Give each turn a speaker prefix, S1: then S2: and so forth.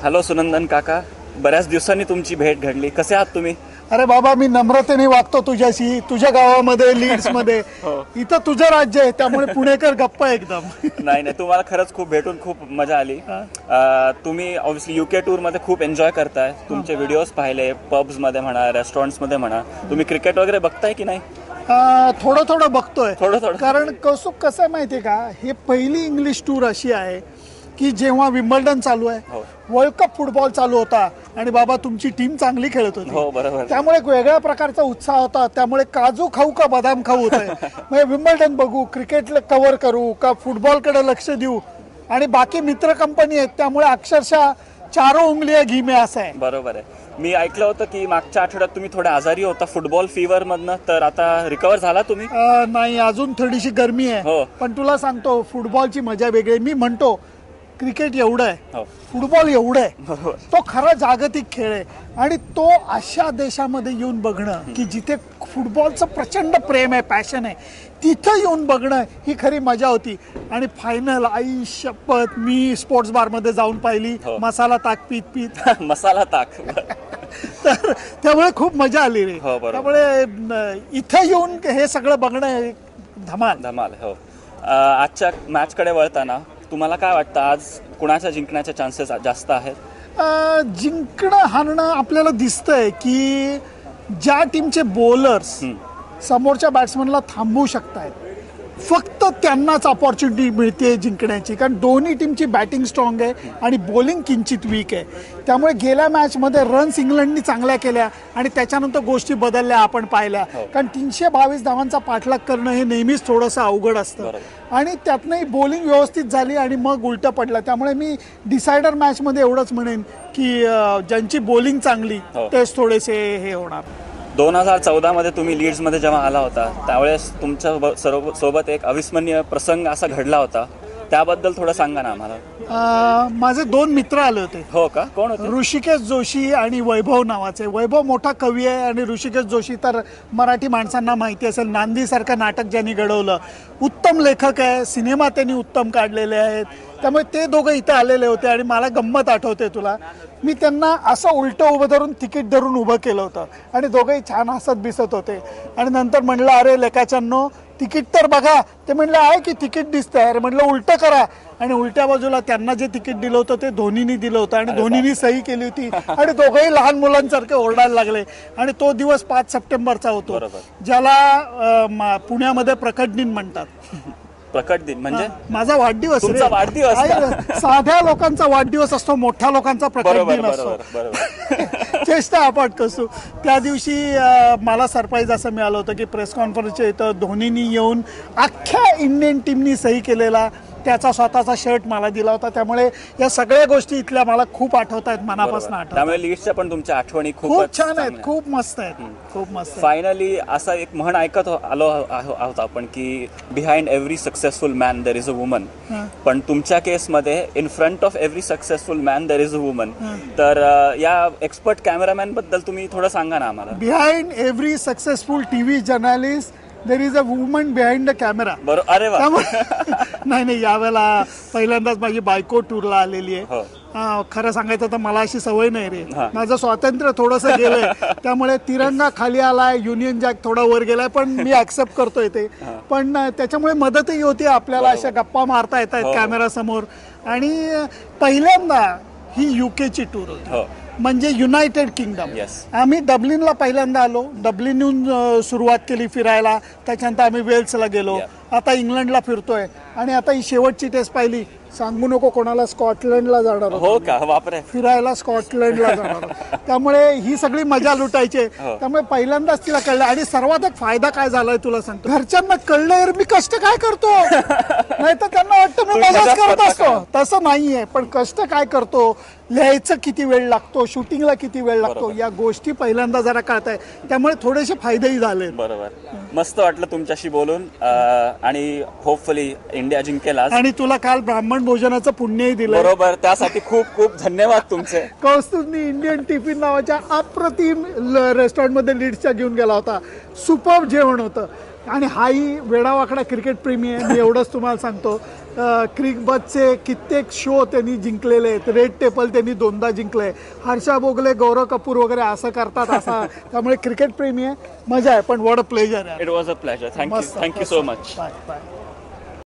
S1: Hello Sunandan काका, बऱ्याच दिवसांनी तुमची भेट घडली. कसे आहात तुम्ही?
S2: अरे बाबा, मी नम्रतेने वागतो तुझ्याशी. तुझ्या गावामध्ये लीड्स मध्ये इथं तुझं राज्य आहे, त्यामुळे पुणेकर गप्पा एकदम.
S1: नाही नाही, तुम्हाला खरंच खूप भेटून खूप मजा आली. तुम्ही ऑब्व्हियसली UK टूर मध्ये खूप एन्जॉय करताय. तुमचे व्हिडिओज पाहिले, पब्स मध्ये म्हणा, रेस्टॉरंट्स मध्ये म्हणा. तुम्ही क्रिकेट वगैरे बघताय की नाही?
S2: थोडं थोडं बघतोय.
S1: थोडं.
S2: कारण कसं आहे माहितीये का, हे पहिली इंग्लिश टूर अशी आहे की जेव्हा विम्बल्डन चालू आहे, वर्ल्ड कप फुटबॉल चालू होता आणि बाबा तुमची टीम चांगली खेळत होती.
S1: हो बरोबर.
S2: त्यामुळे एक वेगळ्या प्रकारचा उत्साह होता. त्यामुळे काजू खाऊ का बदाम खाऊ होत आहे. म्हणजे विम्बल्डन बघू, क्रिकेटला कव्हर करू का फुटबॉलकडे लक्ष देऊ, आणि बाकी मित्र कंपनी आहेत, त्यामुळे अक्षरशः चारो उंगलिया घी में असं आहे.
S1: बरोबर आहे. मी ऐकलं होतं की मागच्या आठवड्यात तुम्ही थोडे आजारी होता फुटबॉल फीवर मधनं, तर आता रिकवर झाला तुम्ही?
S2: नाही, अजून थोडीशी गरमी आहे.
S1: हो.
S2: पण तुला सांगतो, फुटबॉलची मजा वेगळी. मी म्हणतो क्रिकेट एवढं आहे, फुटबॉल एवढं आहे, तो खरा जागतिक खेळ आहे. आणि तो अशा देशामध्ये येऊन बघणं की जिथे फुटबॉलचं प्रचंड प्रेम आहे, पॅशन आहे, तिथं येऊन बघणं ही खरी मजा होती. आणि फायनल, आई शपथ, मी स्पोर्ट्स बारमध्ये जाऊन पाहिली, मसाला ताक पीत
S1: मसाला ताक.
S2: तर त्यामुळे खूप मजा आली रे. त्यामुळे इथं येऊन हे सगळं बघणं धमाल.
S1: हो. आजच्या मॅचकडे वळताना तुम्हाला काय वाटतं, आज कुणाच्या जिंकण्याचे चान्सेस जास्त आहेत?
S2: जिंकणं हारणं आपल्याला दिसतंय की ज्या टीमचे बॉलर्स समोरच्या बॅट्समनला थांबवू शकतायत, फक्त त्यांनाच अपॉर्च्युनिटी मिळते जिंकण्याची. कारण दोन्ही टीमची बॅटिंग स्ट्रॉंग आहे आणि बॉलिंग किंचित वीक आहे. त्यामुळे गेल्या मॅचमध्ये रन्स इंग्लंडनी चांगल्या केल्या आणि त्याच्यानंतर गोष्टी बदलल्या, आपण पाहिल्या. कारण 322 धावांचा पाठलाग करणं हे नेहमीच थोडंसं अवघड असतं. आणि त्यातनंही बॉलिंग व्यवस्थित झाली आणि मग उलटं पडलं. त्यामुळे मी डिसायडर मॅचमध्ये एवढंच म्हणेन की ज्यांची बॉलिंग चांगली तेच थोडेसे हे होणार.
S1: 2014 मध्ये तुम्ही लीड्स मध्ये जेव्हा आला होता, त्यावेळेस तुमच्या सोबत एक अविस्मरणीय प्रसंग असा घडला होता, त्याबद्दल थोडं सांगा ना आम्हाला.
S2: माझे 2 मित्र आले होते.
S1: हो का? कोण होते?
S2: ऋषिकेश जोशी आणि वैभव नावाचे. वैभव मोठा कवी आहे आणि ऋषिकेश जोशी तर मराठी माणसांना माहिती असेल, नांदीसारखं नाटक ज्यांनी घडवलं, उत्तम लेखक आहे, सिनेमा त्यांनी उत्तम काढलेले आहेत. त्यामुळे ते दोघं इथं आलेले होते आणि मला गंमत आठवते तुला, मी त्यांना असं उलटं उभं धरून तिकीट धरून उभं केलं होतं आणि दोघंही छान हसत बिसत होते. आणि नंतर म्हणलं, अरे लेकाच्यांनो, तिकीट तर बघा. ते म्हणलं, आहे की तिकीट दिसतंय. अरे म्हटलं, उलटं करा. आणि उलट्या बाजूला त्यांना जे तिकीट दिलं होतं ते धोनीनी दिलं होतं आणि धोनीनी सही केली होती. आणि दोघंही लहान मुलांसारखे ओरडायला लागले. आणि तो दिवस 5 सप्टेंबरचा होतो, ज्याला पुण्यामध्ये प्रकट दिन म्हणतात.
S1: प्रकट दिन म्हणजे
S2: माझा वाढदिवस.
S1: तुमचा वाढदिवस?
S2: साध्या लोकांचा वाढदिवस असतो, मोठ्या लोकांचा प्रकट दिन असतो. चेष्टा अपाट कसू. त्या दिवशी मला सरप्राईज असं मिळालं होतं की प्रेस कॉन्फरन्सच्या इथं धोनीनी येऊन अख्ख्या इंडियन टीमनी सही केलेला त्याचा स्वतःचा शर्ट मला दिला होता. त्यामुळे या सगळ्या गोष्टी इथल्या मला खूप आठवत आहेत, मनापासून आठवत.
S1: त्यामुळे लीड्सच्या पण तुमच्या आठवणी
S2: खूप छान आहेत, खूप मस्त आहेत, खूप मस्त.
S1: फायनली असा एक म्हण ऐकत आलो आहोत आपण की behind every successful man there is a woman. पण तुमच्या केसमध्ये in front of every successful man there is a woman. तर या एक्सपर्ट कॅमेरामॅन बद्दल तुम्ही थोडं सांगा ना आम्हाला.
S2: Behind every successful TV journalist there is a woman behind the camera.
S1: बरोबर. अरे वा.
S2: नाही, यावेळेला पहिल्यांदाच माझी बायको टूरला आलेली आहे. खरं सांगायचं तर मला अशी सवय नाही रे. माझं स्वातंत्र्य थोडंसं गेलंय, त्यामुळे तिरंगा खाली आलाय, युनियन जॅक थोडा वर गेलाय, पण मी ऍक्सेप्ट करतोय ते. पण त्याच्यामुळे मदतही होती आपल्याला, अशा गप्पा मारता येत आहेत कॅमेरा समोर. आणि पहिल्यांदा ही UKची टूर होती, म्हणजे युनायटेड किंगडम. आम्ही डब्लिनला पहिल्यांदा आलो, डब्लिनहून सुरुवात केली फिरायला. त्याच्यानंतर आम्ही वेल्सला गेलो, आता इंग्लंडला फिरतोय. आणि आता ही शेवटची टेस्ट पाहिली, सांगू नको कोणाला, स्कॉटलंडला जाणार.
S1: हो का? बापरे.
S2: फिरायला स्कॉटलंडला जाणार. त्यामुळे ही सगळी मजा लुटायची. त्यामुळे पहिल्यांदाच तिला कळलं. आणि सर्वात एक फायदा काय झालाय तुला सांगतो, घरच्यांना कळलं मी कष्ट काय करतो. नाही तर त्यांना वाटतं मी मजाच करत असतो. तसं नाहीये, पण कष्ट काय करतो, लिहायचं किती वेळ लागतो, शूटिंगला किती वेळ लागतो, या गोष्टी पहिल्यांदा जरा कळत आहे. त्यामुळे थोडेसे फायदेही झाले.
S1: बरोबर. मस्त वाटलं तुमच्याशी बोलून. आणि होपफुली इंडिया जिंकेल आज.
S2: आणि तुला काल ब्राह्मण भोजनाचं पुण्यही दिलं.
S1: बरोबर. त्यासाठी खूप खूप धन्यवाद तुमचे.
S2: कौस्तुभनी इंडियन टिफिन नावाच्या अप्रतिम रेस्टॉरंटमध्ये लीड्सच्या घेऊन गेला होता. सुपर्ब जेवण होतं. आणि हाही वेडावाकडा क्रिकेट प्रेमी आहे, मी एवढंच तुम्हाला सांगतो. क्रिकबतचे कित्येक शो त्यांनी जिंकलेले आहेत. रेड टेबल त्यांनी 2दा जिंकले. हर्षा भोगले, गौरव कपूर वगैरे असं करतात असं. त्यामुळे क्रिकेट प्रेमी आहे, मजा आहे. पण व्हॉट अ प्लेजर आहे.
S1: It was a pleasure. Thank you so much.
S2: Bye bye.